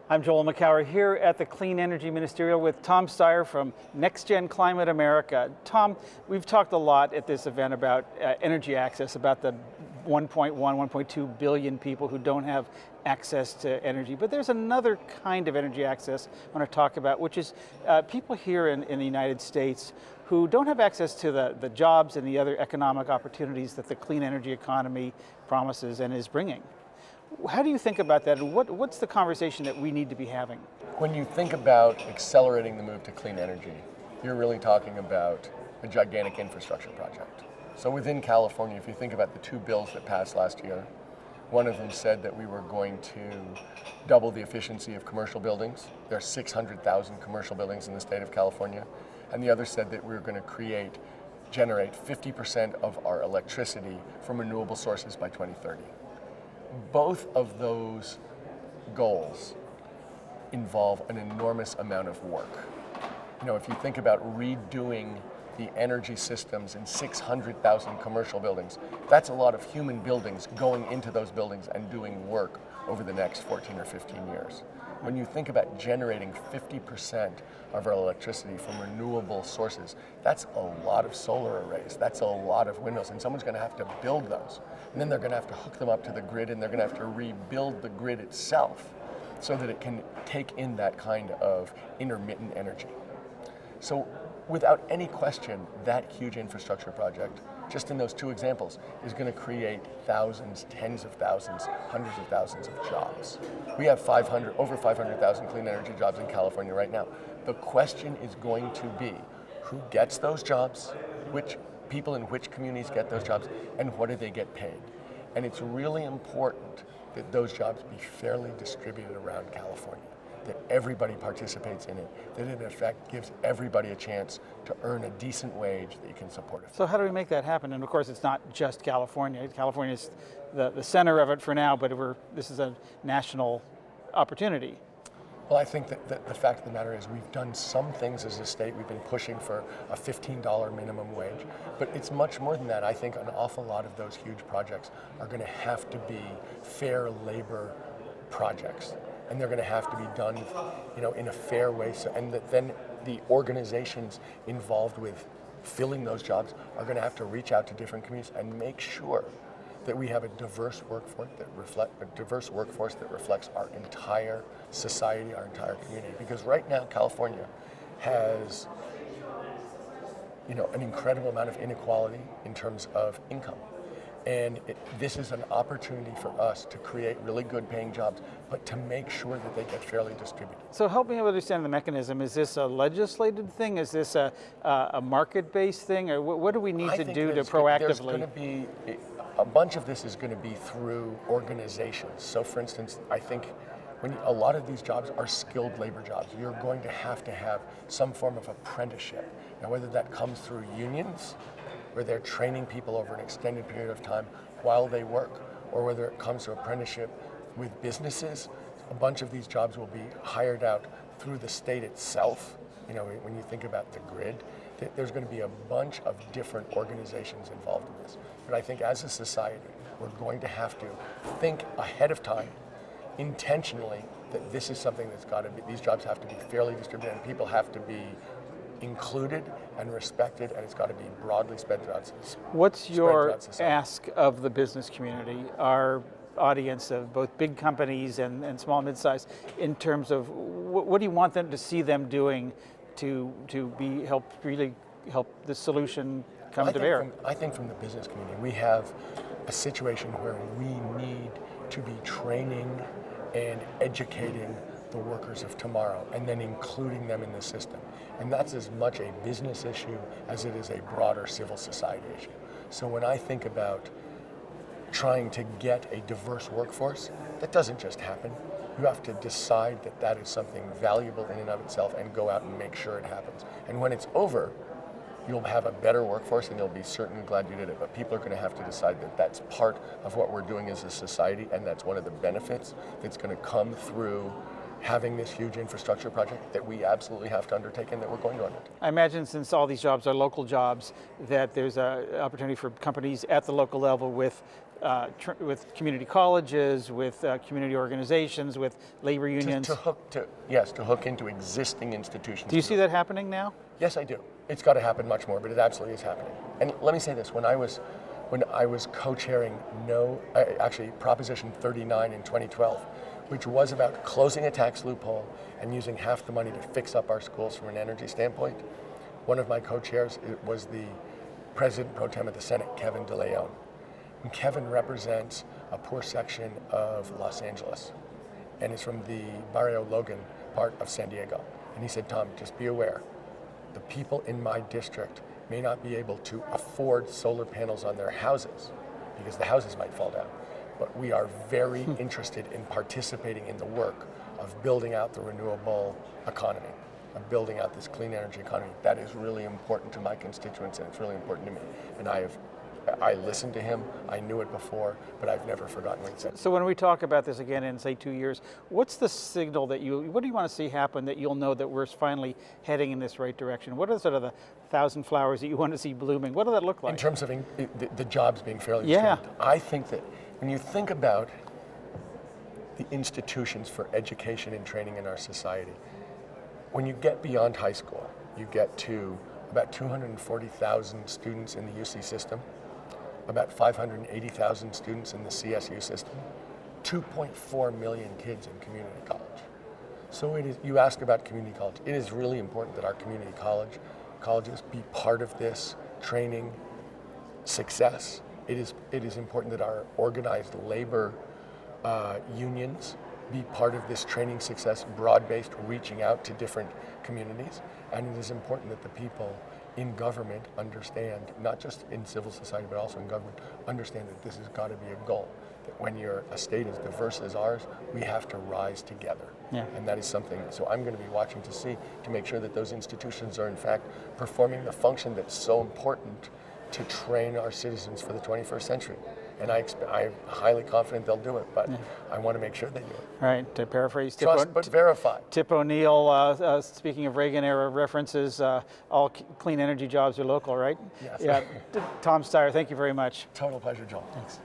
I'm Joel McCower here at the Clean Energy Ministerial with Tom Steyer from NextGen Climate America. Tom, we've talked a lot at this event about energy access, about the 1.2 billion people who don't have access to energy. But there's another kind of energy access I want to talk about, which is people here in the United States who don't have access to the jobs and the other economic opportunities that the clean energy economy promises and is bringing. How do you think about that, and what's the conversation that we need to be having? When you think about accelerating the move to clean energy, you're really talking about a gigantic infrastructure project. So within California, if you think about the two bills that passed last year, one of them said that we were going to double the efficiency of commercial buildings. There are 600,000 commercial buildings in the state of California. And the other said that we were going to generate 50% of our electricity from renewable sources by 2030. Both of those goals involve an enormous amount of work. You know, if you think about redoing the energy systems in 600,000 commercial buildings, that's a lot of human buildings going into those buildings and doing work over the next 14 or 15 years. When you think about generating 50% of our electricity from renewable sources, that's a lot of solar arrays, that's a lot of windmills, and someone's going to have to build those. And then they're going to have to hook them up to the grid, and they're going to have to rebuild the grid itself so that it can take in that kind of intermittent energy. So without any question, that huge infrastructure project, just in those two examples, is going to create thousands, tens of thousands, hundreds of thousands of jobs. We have over 500,000 clean energy jobs in California right now. The question is going to be, who gets those jobs, which people in which communities get those jobs, and what do they get paid? And it's really important that those jobs be fairly distributed around California, that everybody participates in it, that in effect gives everybody a chance to earn a decent wage that you can support it. So how do we make that happen? And of course, it's not just California. California is the center of it for now, but this is a national opportunity. Well, I think that the fact of the matter is we've done some things as a state. We've been pushing for a $15 minimum wage, but it's much more than that. I think an awful lot of those huge projects are going to have to be fair labor projects, and they're going to have to be done, in a fair way. So, and then the organizations involved with filling those jobs are going to have to reach out to different communities and make sure that we have a diverse workforce that reflects our entire society, our entire community. Because right now, California has, an incredible amount of inequality in terms of income. And this is an opportunity for us to create really good paying jobs, but to make sure that they get fairly distributed. So help me understand the mechanism. Is this a legislated thing? Is this a market-based thing? Or what do we need to do to proactively? There's going to be, a bunch of this is going to be through organizations. So for instance, I think when a lot of these jobs are skilled labor jobs, you're going to have some form of apprenticeship. Now whether that comes through unions, where they're training people over an extended period of time while they work, or whether it comes to apprenticeship with businesses, a bunch of these jobs will be hired out through the state itself. When you think about the grid, there's going to be a bunch of different organizations involved in this. But I think as a society, we're going to have to think ahead of time, intentionally, that this is something that's got to be, these jobs have to be fairly distributed, and people have to be included and respected, and it's got to be broadly spread throughout society. What's your ask of the business community, our audience of both big companies and small and mid-size, in terms of what do you want them to see them doing to really help the solution come to bear? I think from the business community, we have a situation where we need to be training and educating the workers of tomorrow, and then including them in the system. And that's as much a business issue as it is a broader civil society issue. So when I think about trying to get a diverse workforce, that doesn't just happen. You have to decide that that is something valuable in and of itself and go out and make sure it happens. And when it's over, you'll have a better workforce and you'll be certainly glad you did it. But people are going to have to decide that that's part of what we're doing as a society, and that's one of the benefits that's going to come through having this huge infrastructure project that we absolutely have to undertake and that we're going to undertake. I imagine since all these jobs are local jobs, that there's an opportunity for companies at the local level with with community colleges, with community organizations, with labor unions. To hook into existing institutions. Do you see that happening now? Yes, I do. It's got to happen much more, but it absolutely is happening. And let me say this: when I was co-chairing Proposition 39 in 2012, which was about closing a tax loophole and using half the money to fix up our schools from an energy standpoint, one of my co-chairs was the President Pro Tem of the Senate, Kevin DeLeon. And Kevin represents a poor section of Los Angeles and is from the Barrio Logan part of San Diego. And he said, Tom, just be aware, the people in my district may not be able to afford solar panels on their houses because the houses might fall down. But we are very interested in participating in the work of building out the renewable economy, of building out this clean energy economy. That is really important to my constituents, and it's really important to me. And I listened to him. I knew it before, but I've never forgotten what he said. So when we talk about this again in, say, 2 years, what's the signal what do you want to see happen that you'll know that we're finally heading in this right direction? What are sort of the 1,000 flowers that you want to see blooming? What does that look like? In terms of the jobs being fairly Yeah. distributed, I think that when you think about the institutions for education and training in our society, when you get beyond high school, you get to about 240,000 students in the UC system, about 580,000 students in the CSU system, 2.4 million kids in community college. So you ask about community college. It is really important that our community colleges be part of this training success. It is important that our organized labor unions be part of this training success, broad-based, reaching out to different communities. And it is important that the people in government understand, not just in civil society, but also in government, understand that this has got to be a goal. That when you're a state as diverse as ours, we have to rise together. Yeah. And that is something, so I'm going to be watching to make sure that those institutions are in fact performing the function that's so important to train our citizens for the 21st century. And I'm highly confident they'll do it, but I want to make sure they do it. All right, to paraphrase Trust but verify. Tip O'Neill, speaking of Reagan-era references, all clean energy jobs are local, right? Yes. Yeah. Tom Steyer, thank you very much. Total pleasure, Joel. Thanks.